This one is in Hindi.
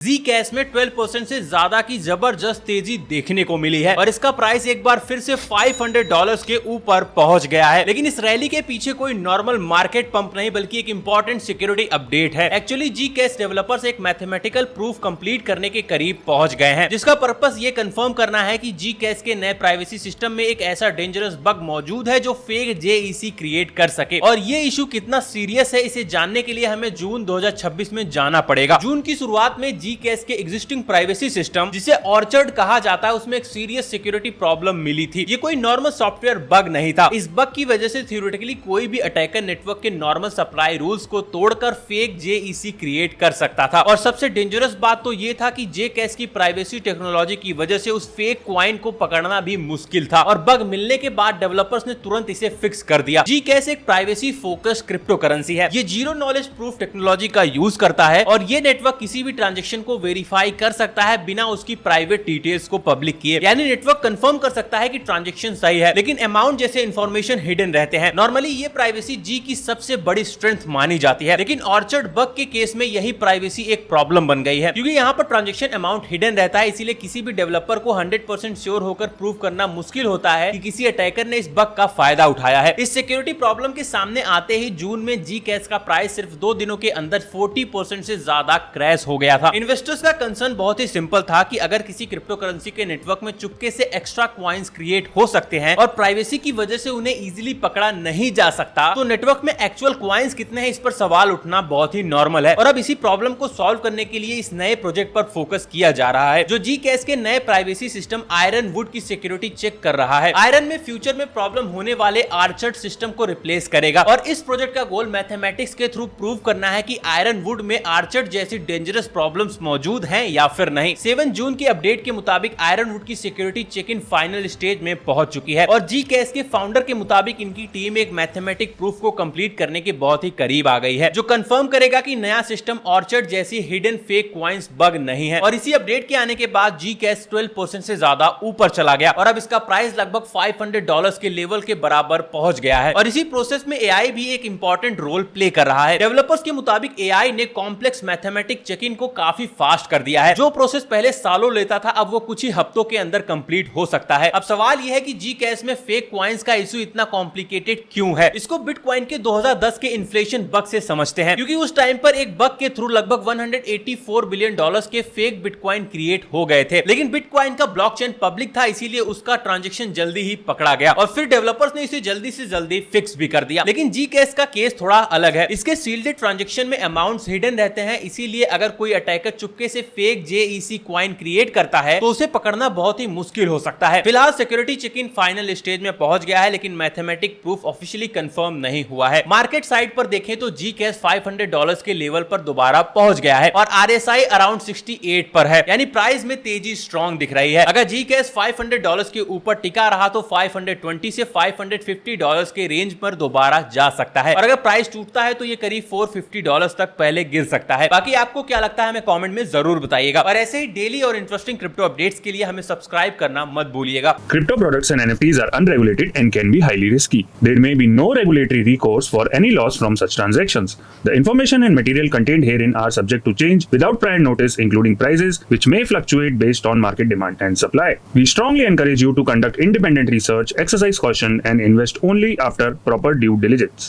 Zcash में 12% से ज्यादा की जबरदस्त तेजी देखने को मिली है और इसका प्राइस एक बार फिर से $500 के ऊपर पहुंच गया है। लेकिन इस रैली के पीछे कोई नॉर्मल मार्केट पंप नहीं बल्कि एक इंपॉर्टेंट सिक्योरिटी अपडेट है। एक्चुअली Zcash डेवलपर्स एक मैथमेटिकल प्रूफ कंप्लीट करने के करीब पहुंच गए हैं, जिसका पर्पस ये कंफर्म करना है कि Zcash के नए प्राइवेसी सिस्टम में एक ऐसा डेंजरस बग मौजूद है जो फेक JEC क्रिएट कर सके। और ये इशू कितना सीरियस है इसे जानने के लिए हमें जून 2026 में जाना पड़ेगा। जून की शुरुआत में Zcash के एग्जिस्टिंग प्राइवेसी सिस्टम जिसे ऑर्चर्ड कहा जाता है उसमें एक सीरियस सिक्योरिटी प्रॉब्लम मिली थी। ये कोई नॉर्मल सॉफ्टवेयर बग नहीं था। इस बग की वजह से थ्योरेटिकली कोई भी अटैकर नेटवर्क के नॉर्मल सप्लाई रूल्स को तोड़कर फेक JEC क्रिएट कर सकता था। और सबसे डेंजरस बात तो ये था कि Zcash की प्राइवेसी टेक्नोलॉजी की वजह से उस फेक क्वाइन को पकड़ना भी मुश्किल था और बग मिलने के बाद डेवलपर्स ने तुरंत इसे फिक्स कर दिया। Zcash एक प्राइवेसी फोकस्ड क्रिप्टो करेंसी है। ये जीरो नॉलेज प्रूफ टेक्नोलॉजी का यूज करता है और ये नेटवर्क किसी भी ट्रांजेक्शन को वेरीफाई कर सकता है बिना उसकी प्राइवेट डिटेल्स को पब्लिक किए। यानी नेटवर्क कंफर्म कर सकता है कि ट्रांजैक्शन सही है, लेकिन अमाउंट जैसे इंफॉर्मेशन हिडन रहते हैं। नॉर्मली ये प्राइवेसी जी की सबसे बड़ी स्ट्रेंथ मानी जाती है, लेकिन ऑर्चर्ड बग के केस में यही प्राइवेसी एक प्रॉब्लम बन गई है, क्योंकि यहाँ पर ट्रांजैक्शन अमाउंट हिडन रहता है। इसीलिए किसी भी डेवलपर को 100% श्योर होकर प्रूव करना मुश्किल होता है कि किसी अटैकर ने इस बग का फायदा उठाया है। इस सिक्योरिटी प्रॉब्लम के सामने आते ही जून में Zcash का प्राइस सिर्फ 2 दिनों के अंदर 40% से ज्यादा क्रैश हो गया था। इन्वेस्टर्स का कंसर्न बहुत ही सिंपल था कि अगर किसी क्रिप्टो करेंसी के नेटवर्क में चुपके से एक्स्ट्रा क्वाइंस क्रिएट हो सकते हैं और प्राइवेसी की वजह से उन्हें इजीली पकड़ा नहीं जा सकता, तो नेटवर्क में एक्चुअल क्वाइंस कितने हैं इस पर सवाल उठना बहुत ही नॉर्मल है। और अब इसी प्रॉब्लम को सॉल्व करने के लिए इस नए प्रोजेक्ट पर फोकस किया जा रहा है, जो Zcash के नए प्राइवेसी सिस्टम आयरनवुड की सिक्योरिटी चेक कर रहा है। आयरन में फ्यूचर में प्रॉब्लम होने वाले आर्चर्ड सिस्टम को रिप्लेस करेगा और इस प्रोजेक्ट का गोल मैथमेटिक्स के थ्रू प्रूव करना है कि आयरनवुड में आर्चर्ड जैसी डेंजरस प्रॉब्लम्स मौजूद हैं या फिर नहीं। 7 जून की अपडेट के मुताबिक आयरनवुड की security check in final stage में पहुंच चुकी है और Zcash के फाउंडर के मुताबिक इनकी टीम एक मैथमेटिक प्रूफ को कंप्लीट करने के बहुत ही करीब आ गई है, जो कंफर्म करेगा कि नया सिस्टम ऑर्चर्ड जैसी हिडन फेक क्वाइंस बग नहीं है। और इसी अपडेट के आने के बाद Zcash 12% से ज्यादा ऊपर चला गया और अब इसका प्राइस लगभग $500 के लेवल के बराबर पहुंच गया है। और इसी प्रोसेस में AI भी एक इंपॉर्टेंट रोल प्ले कर रहा है। डेवलपर्स के मुताबिक AI ने कॉम्प्लेक्स मैथमेटिक चेक इन को काफी फास्ट कर दिया है। जो प्रोसेस पहले सालों लेता था अब वो कुछ ही हफ्तों के अंदर कंप्लीट हो सकता है। अब सवाल यह है कि Zcash में फेक क्वाइंस का इशू इतना कॉम्प्लिकेटेड क्यों है। इसको बिटकॉइन के 2010 के इन्फ्लेशन बग से समझते हैं, क्योंकि उस टाइम पर एक बग के थ्रू लगभग $184 बिलियन के फेक बिटकॉइन क्रिएट हो गए थे। लेकिन बिटकॉइन का ब्लॉकचेन पब्लिक था, इसीलिए उसका ट्रांजैक्शन जल्दी ही पकड़ा गया और फिर डेवलपर्स ने इसे जल्दी से जल्दी फिक्स भी कर दिया। लेकिन Zcash का केस थोड़ा अलग है। इसके सील्डेड ट्रांजैक्शन में अमाउंट्स हिडन रहते हैं, इसीलिए अगर कोई अटैकर चुपके से फेक JEC क्वाइन क्रिएट करता है तो उसे पकड़ना बहुत ही मुश्किल हो सकता है। फिलहाल security check in final stage में पहुंच गया है, लेकिन मैथमेटिक प्रूफ ऑफिशियली कंफर्म नहीं हुआ है। मार्केट साइड पर देखें तो Zcash $500 के लेवल पर दोबारा पहुंच गया है और RSI अराउंड 68 पर है, यानी प्राइस में तेजी स्ट्रॉन्ग दिख रही है। अगर Zcash $500 के ऊपर टिका रहा तो 520 से $550 के रेंज पर दोबारा जा सकता है और अगर प्राइस टूटता है तो ये करीब $450 तक पहले गिर सकता है। बाकी आपको क्या लगता है हमें कमेंट में जरूर बताइएगा और ऐसे ही डेली और इंटरेस्टिंग क्रिप्टो अपडेट्स के लिए हमें सब्सक्राइब करना मत भूलिएगा। Crypto products and NFTs are unregulated and can be highly risky. There may be no regulatory recourse for any loss from such transactions. The information and material contained herein are subject to change without prior notice, including prices, which may fluctuate based on market demand and supply. We strongly encourage you to conduct independent research, exercise caution, and invest only after proper due diligence.